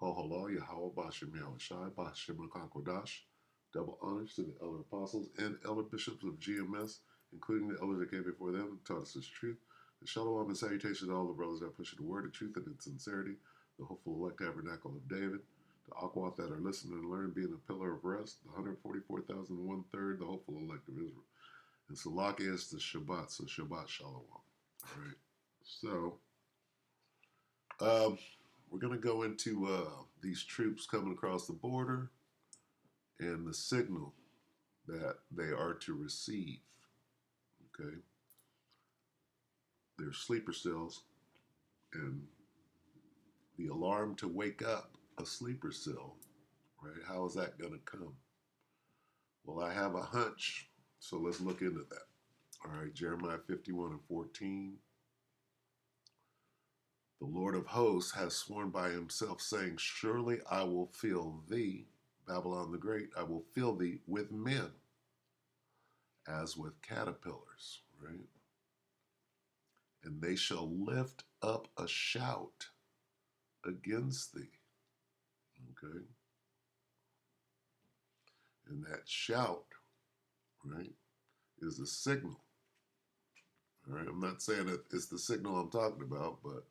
Kohala Yahweh Bashem Yahushai Bashem Kodash. Double honors to the elder apostles and elder bishops of GMS, including the elders that came before them and taught us this truth. And shalom and salutations to all the brothers that push the word of truth and in sincerity, the hopeful elect tabernacle of David, the Aquath that are listening and learning, being a pillar of rest, the 144,000 1/3, the hopeful elect of Israel. And Salakia is the Shabbat, so Shabbat Shalom. All right. So, we're going to go into these troops coming across the border and the signal that they are to receive. Okay. They're sleeper cells, and the alarm to wake up a sleeper cell, right? How is that going to come? Well, I have a hunch, so let's look into that. All right, Jeremiah 51:14. The Lord of hosts has sworn by himself, saying, surely I will fill thee, Babylon the Great, I will fill thee with men, as with caterpillars, right? And they shall lift up a shout against thee, okay? And that shout, right, is a signal, all right? I'm not saying that it's the signal I'm talking about, but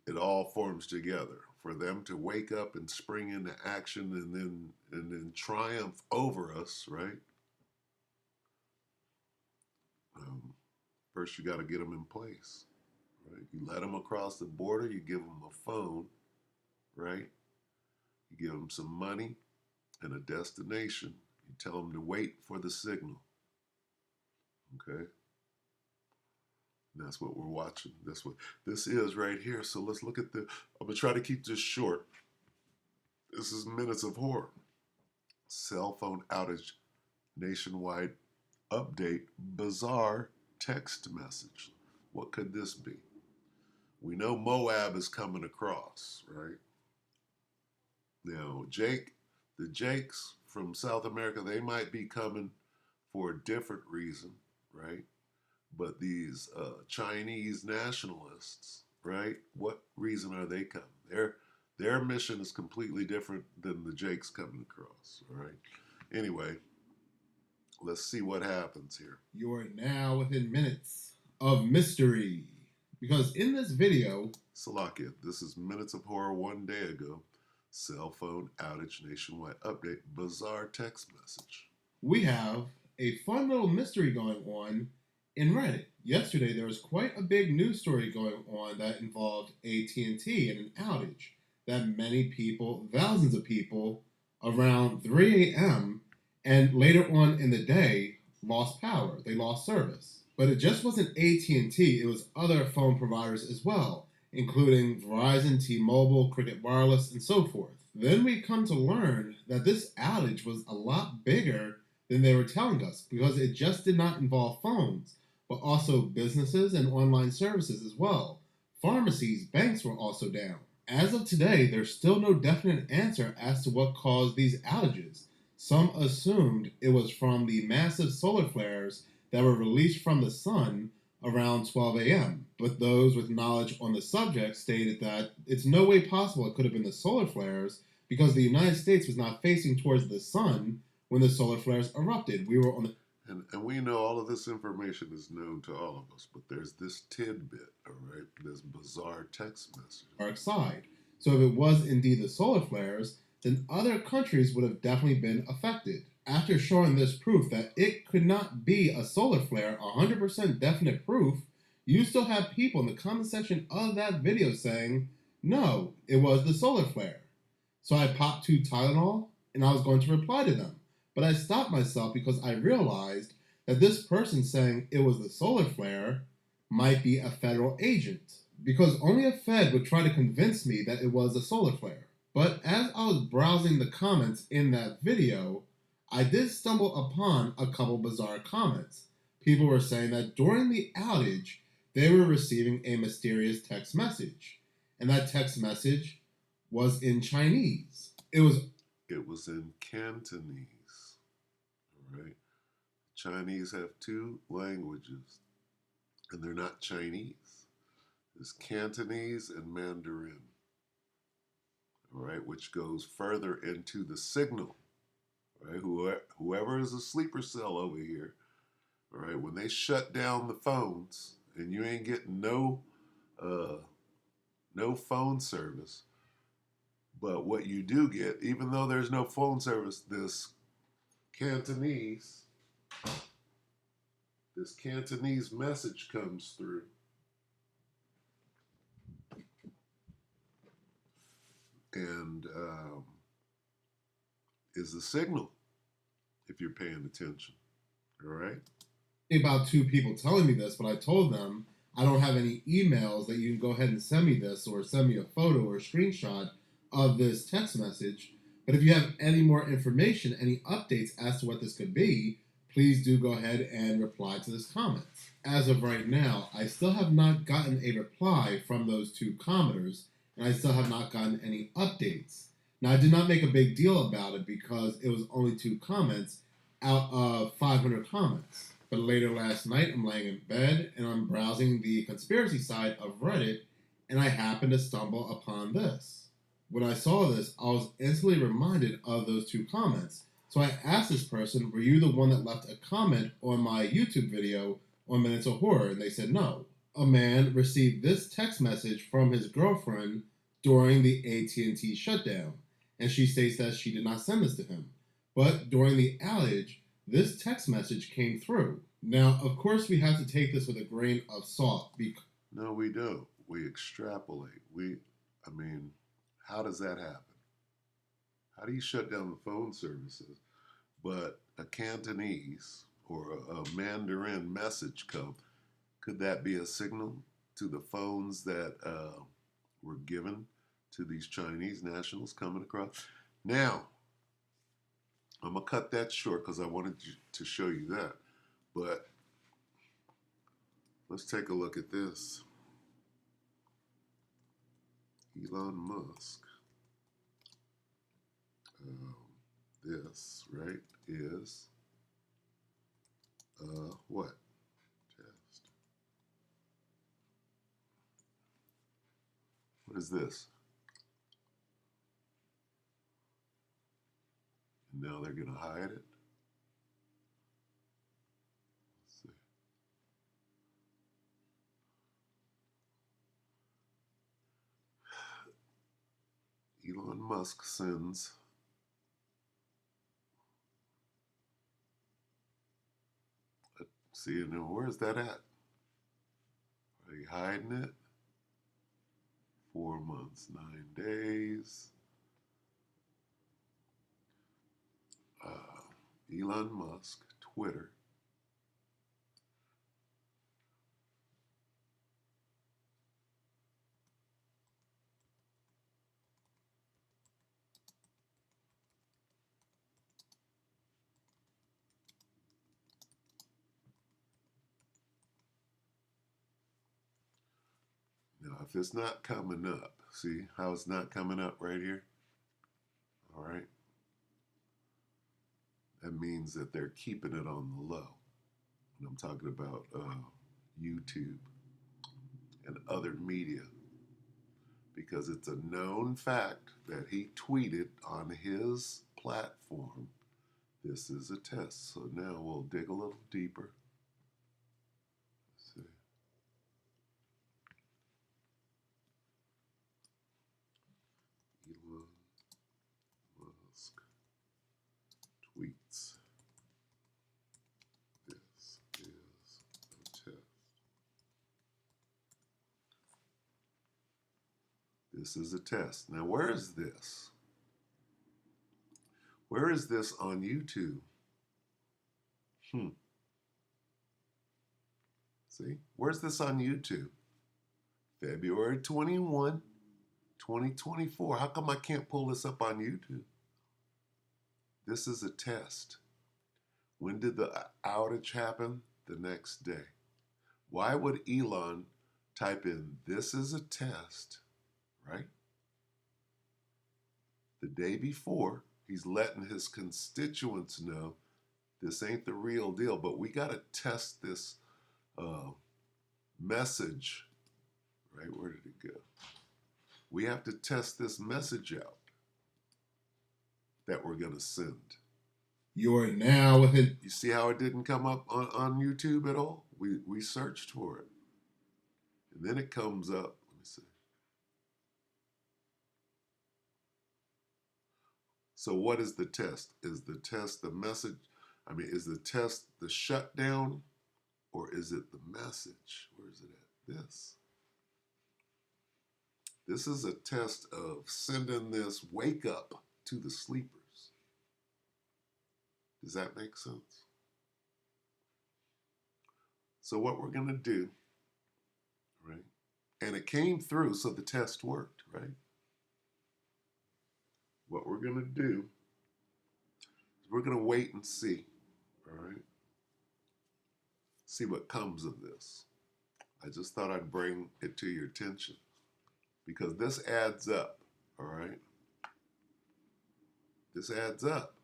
it all forms together for them to wake up and spring into action and then triumph over us, right? First, you got to get them in place, right? You let them across the border. You give them a phone, right? You give them some money and a destination. You tell them to wait for the signal, okay? And that's what we're watching. That's what this is right here. So let's look at I'm going to try to keep this short. This is Minutes of Horror. Cell phone outage nationwide update, bizarre text message. What could this be? We know Moab is coming across, right? Now, the Jakes from South America, they might be coming for a different reason, right? But these Chinese nationalists, right? What reason are they coming? Their mission is completely different than the Jakes coming across, all right? Anyway, let's see what happens here. You are now within minutes of mystery. Because in this video, Salakia, this is Minutes of Horror one day ago. Cell phone outage nationwide update, bizarre text message. We have a fun little mystery going on in Reddit. Yesterday, there was quite a big news story going on that involved AT&T and an outage that many people, thousands of people, around 3 a.m. and later on in the day lost power. They lost service. But it just wasn't AT&T, it was other phone providers as well, including Verizon, T-Mobile, Cricket Wireless, and so forth. Then we come to learn that this outage was a lot bigger than they were telling us because it just did not involve phones, but also businesses and online services as well. Pharmacies, banks were also down. As of today, there's still no definite answer as to what caused these outages. Some assumed it was from the massive solar flares that were released from the sun around 12 a.m., but those with knowledge on the subject stated that it's no way possible it could have been the solar flares because the United States was not facing towards the sun when the solar flares erupted. We were on the and we know all of this information is known to all of us, but there's this tidbit, all right, this bizarre text message. dark side. So if it was indeed the solar flares, then other countries would have definitely been affected. After showing this proof that it could not be a solar flare, 100% definite proof, you still have people in the comment section of that video saying, no, it was the solar flare. So I popped 2 Tylenol and I was going to reply to them. But I stopped myself because I realized that this person saying it was the solar flare might be a federal agent, because only a Fed would try to convince me that it was a solar flare. But as I was browsing the comments in that video, I did stumble upon a couple bizarre comments. People were saying that during the outage, they were receiving a mysterious text message, and that text message was in Chinese. It was in Cantonese, all right? Chinese have 2 languages, and they're not Chinese. It's Cantonese and Mandarin, right, which goes further into the signal, right? Whoever is a sleeper cell over here, all right, when they shut down the phones and you ain't getting uh, no phone service, but what you do get, even though there's no phone service, Cantonese, this Cantonese message comes through. And is the signal if you're paying attention. All right. About two people telling me this, but I told them I don't have any emails that you can go ahead and send me this or send me a photo or a screenshot of this text message. But if you have any more information, any updates as to what this could be, please do go ahead and reply to this comment. As of right now, I still have not gotten a reply from those two commenters, and I still have not gotten any updates. Now, I did not make a big deal about it because it was only two comments out of 500 comments. But later last night, I'm laying in bed and I'm browsing the conspiracy side of Reddit, and I happened to stumble upon this. When I saw this, I was instantly reminded of those two comments. So I asked this person, were you the one that left a comment on my YouTube video on Minutes of Horror? And they said no. A man received this text message from his girlfriend during the AT&T shutdown, and she states that she did not send this to him. But during the outage, this text message came through. Now, of course, we have to take this with a grain of salt. No, we don't. We extrapolate. I mean, how does that happen? How do you shut down the phone services, but a Cantonese or a Mandarin message come? Could that be a signal to the phones that were given to these Chinese nationals coming across? Now, I'm going to cut that short because I wanted to show you that. But let's take a look at this. Elon Musk. This, right, is what? Test. What is this? And now they're going to hide it. Let's see. Elon Musk sends see, now where's that at? Are you hiding it? 4 months, 9 days. Elon Musk, Twitter. Now, if it's not coming up, see how it's not coming up right here? All right. That means that they're keeping it on the low. And I'm talking about YouTube and other media, because it's a known fact that he tweeted on his platform, this is a test. So now we'll dig a little deeper. Let's see. Elon Musk tweets, this is a test. This is a test. Now, where is this? Where is this on YouTube? See, where's this on YouTube? February 21, 2024. How come I can't pull this up on YouTube? This is a test. When did the outage happen? The next day. Why would Elon type in, this is a test, right? The day before, he's letting his constituents know this ain't the real deal, but we got to test this message, right? Where did it go? We have to test this message out. that we're going to send. You are now within. You see how it didn't come up on YouTube at all? We searched for it. And then it comes up. Let me see. So what is the test? Is the test the message? I mean, is the test the shutdown or is it the message? Where is it at? This. This is a test of sending this wake up to the sleepers. Does that make sense? So what we're going to do, right? And it came through, so the test worked, right? What we're going to do is we're going to wait and see, all right? See what comes of this. I just thought I'd bring it to your attention because this adds up, all right? This adds up.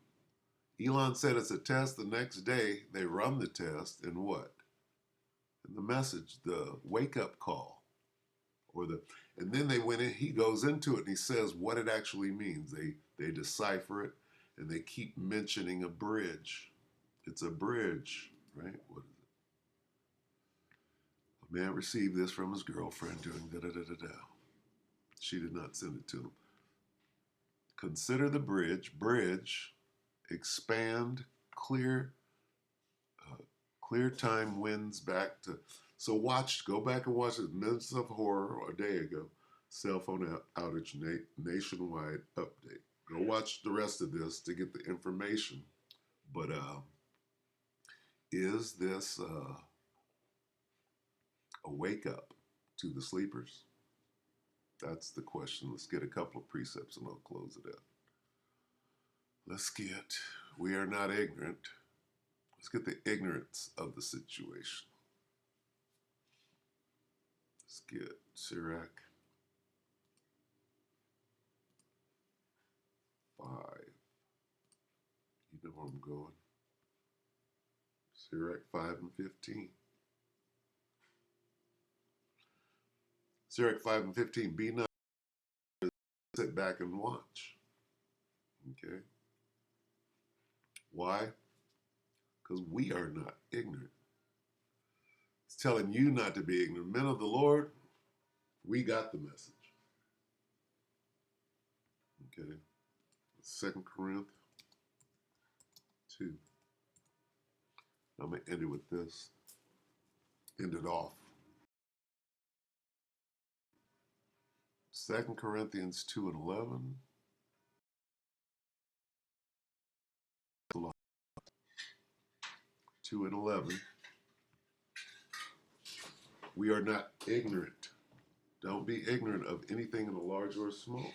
Elon said it's a test. The next day, they run the test, and what? And the message, the wake-up call, and then they went in. He goes into it and he says what it actually means. They decipher it, and they keep mentioning a bridge. It's a bridge, right? What is it? A man received this from his girlfriend doing da da da da da. She did not send it to him. Consider the bridge. Bridge. Expand, clear time wins back to. So go back and watch it. Minutes of Horror a day ago. Cell phone outage nationwide update. Go watch the rest of this to get the information. But is this a wake up to the sleepers? That's the question. Let's get a couple of precepts and I'll close it out. We are not ignorant. Let's get the ignorance of the situation. Let's get Sirach 5. You know where I'm going. Sirach 5 and 15. Sirach 5 and 15. Be not, sit back and watch. Okay? Why? Because we are not ignorant. It's telling you not to be ignorant. Men of the Lord, we got the message. Okay? 2 Corinthians 2. I'm going to end it with this. End it off. 2 Corinthians 2 and 11. 2 and 11. We are not ignorant. Don't be ignorant of anything in the large or small.